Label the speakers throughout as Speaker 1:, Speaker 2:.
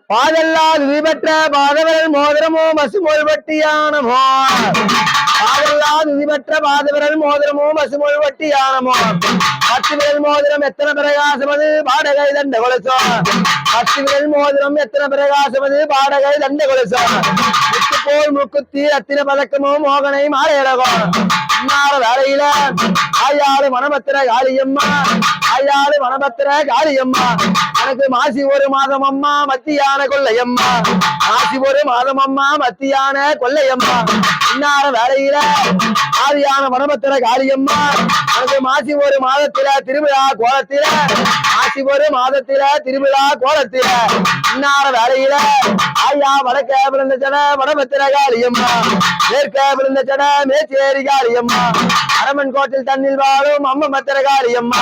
Speaker 1: பாதல்லால் விதிபெற்ற பாதவரல் மோதிரமோ மசுமொழி வட்டியானமோ பாதல்லால் விதிபெற்ற பாதவரல் மோதிரமோ மசுமொழி வட்டியானமோ 10 விரல் மோதிரம் எத்தனை பிரகாசமது பாடகை தண்ட கொலசோ 10 விரல் மோதிரம் எத்தனை பிரகாசமது பாடகை தண்ட கொலசோ முத்து போல் முக்குத்தி அத்தின பதக்கமோ மோகனை மாலையழகோ இன்னார வேலையில ஆயாறு மணபத்திர காளியம்மா ஆயாறு மணபத்திர காளியம்மா எனக்கு மாசி ஒரு மாதம் அம்மா மத்தியான கொள்ளையம்மா மாசி ஒரு மாதம் அம்மா மத்தியான கொள்ளையம்மா இன்னார வேலையில ஆதியான மணபத்திர காளியம்மா எனக்கு மாசி ஒரு மாதத்தில திருவிழா கோலத்தில மாசி ஒரு மாதத்தில திருவிழா கோலத்தில இன்னார வேலையில ஆயா வடக்க விழுந்த ஜன மணபத்திர காளியம்மா மேற்க விழுந்த ஜன மேச்சேரி காளியம்மா அரமன் கோட்டில் தண்ணில் வாழும் அம்ம மத்திர காளியம்மா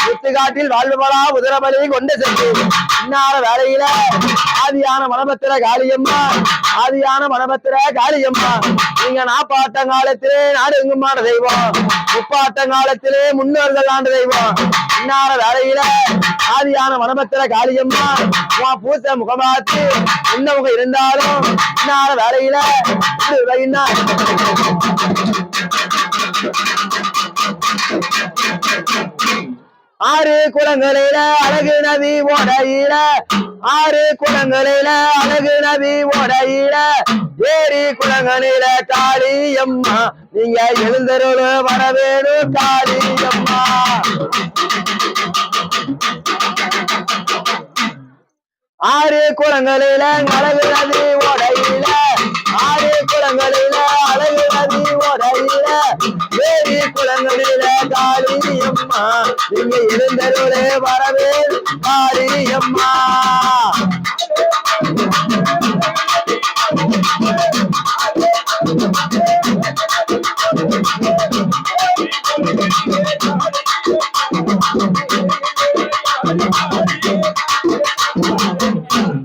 Speaker 1: முத்துக்காட்டில் வாழ்வுபலா உதரபலி கொண்ட சென்று இன்னார வேலையில ஆதியான மணபத்திர காளியம்மா ஆதியான மணபத்திர காளியம்மா நீங்க நாப்பாட்டங்காலத்திலே நாடு எங்குமான தெய்வம் முப்பாட்டங்காலத்திலே முன்னோர்கள் ஆண்டு தெய்வம் இன்னார வேலையில ஆதியான மணபத்திர காளியம்மா உன் பூச முகமாத்து என்ன முகம் இருந்தாலும் இன்னார வேலையில ஆறு குளங்களில அழகு நதி ஓடையில ஆறு குளங்களில அழகு நதி ஓடையில ஏரி குளங்களில காளியம்மா நீங்க எழுந்தருள் வரவேணும் காளியம்மா ஆறு குளங்களில அழகு நதி ஓடையில ஆறு குளங்களில அழகு நதி ஓடையில ஏரி குளங்களில காளியம்மா நீங்க எழுந்தருளே வரவே காளியம்மா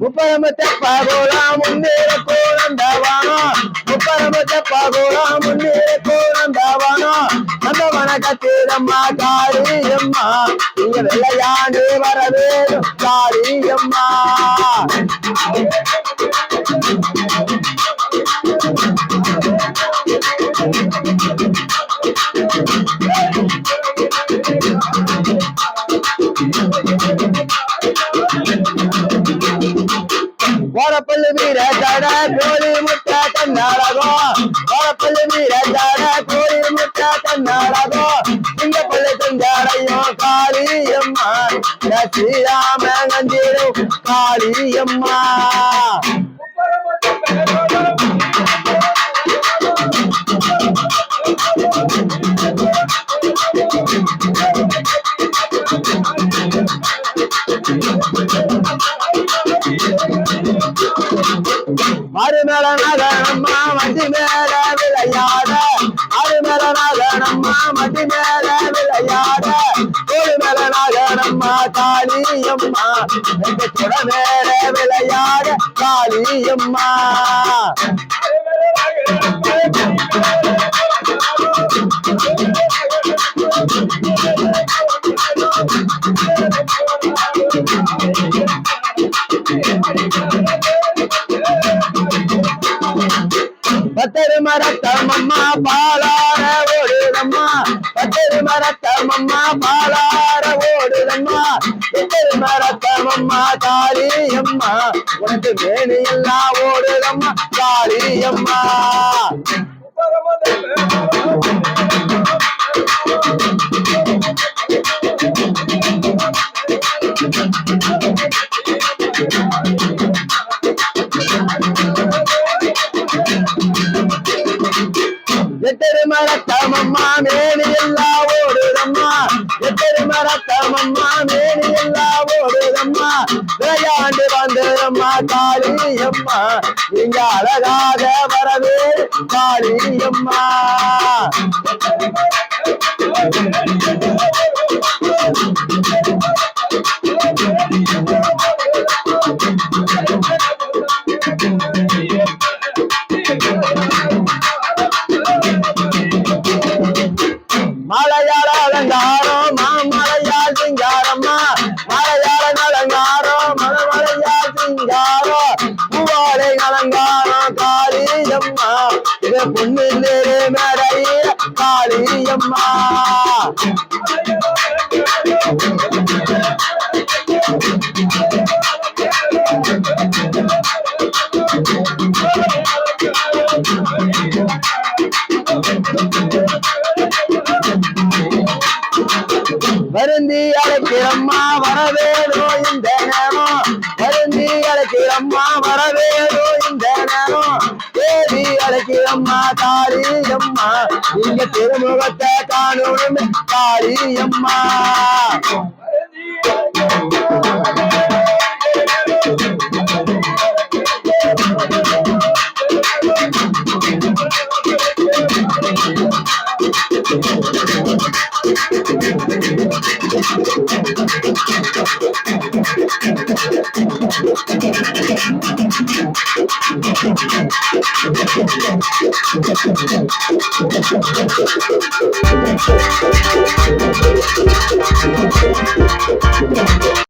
Speaker 1: முப்பரமத்த பகோலா முன்னேற கோலந்தவானோ முப்பரமத்த பகோலா முன்னேற கோலந்தவானோ நம்ம வணக்கத்தீரம்மா காளியம்மா நீங்க வெள்ளையாண்டு வரவே காளியம்மா கோரப்பள்ளி வீர தட கோழி முட்டை கண்ணாளகோ கோரப்பள்ளி வீர தட கோழி முட்டை கண்ணாளகோ சிங்கப்பள்ளி செஞ்சாரையோ காளியம்மா ஸ்ரீராம கஞ்சிரும் காளியம்மா மறுமேல நகனம்மா மட்டி மேல விளையாட மறுமேல நகனம்மா மட்டி மேல விளையாட ஒரு மேல நகனம்மா காளியம்மா குட மேல விளையாட காளியம்மா பத்தரு மரத்தம்மம்மா பாலார ஓடுதம்மா பத்தரு மரத்தம்மம்மா பாலார ஓடுதம்மா பத்தரு மரத்தம்மம்மா காளியம்மா உனக்கு மேனி எல்லாம் ஓடுதம்மா காளியம்மா எத்தரு மரத்தம்மம்மா மேனி எல்லாம் ஓடுதம்மா எத்தரு மரத்த ரத்தமம்மா மேனி எல்லாம் ஓடுதம்மா விளையாண்டு வந்ததம்மா காளியம்மா நீங்க அழகாக வரவே காளியம்மா மலையாள அலங்காரம் மாமலையாள் சிங்காரம்மா மலையாள அலங்காரம் மலையாள் சிங்காரம் பூவாலை அலங்காரம் காளியம்மா இது பொண்ணு மேடைய காளியம்மா வருந்தி அழைக்கிறம்மா வரவேணோ இந்த நேரம் வருந்தி அழைக்கிறம்மா வரவேணோ இந்த நேரம் தேவி அழைக்கிறம்மா காளியம்மா இங்க திருமுகத்தை காணணும் காளியம்மா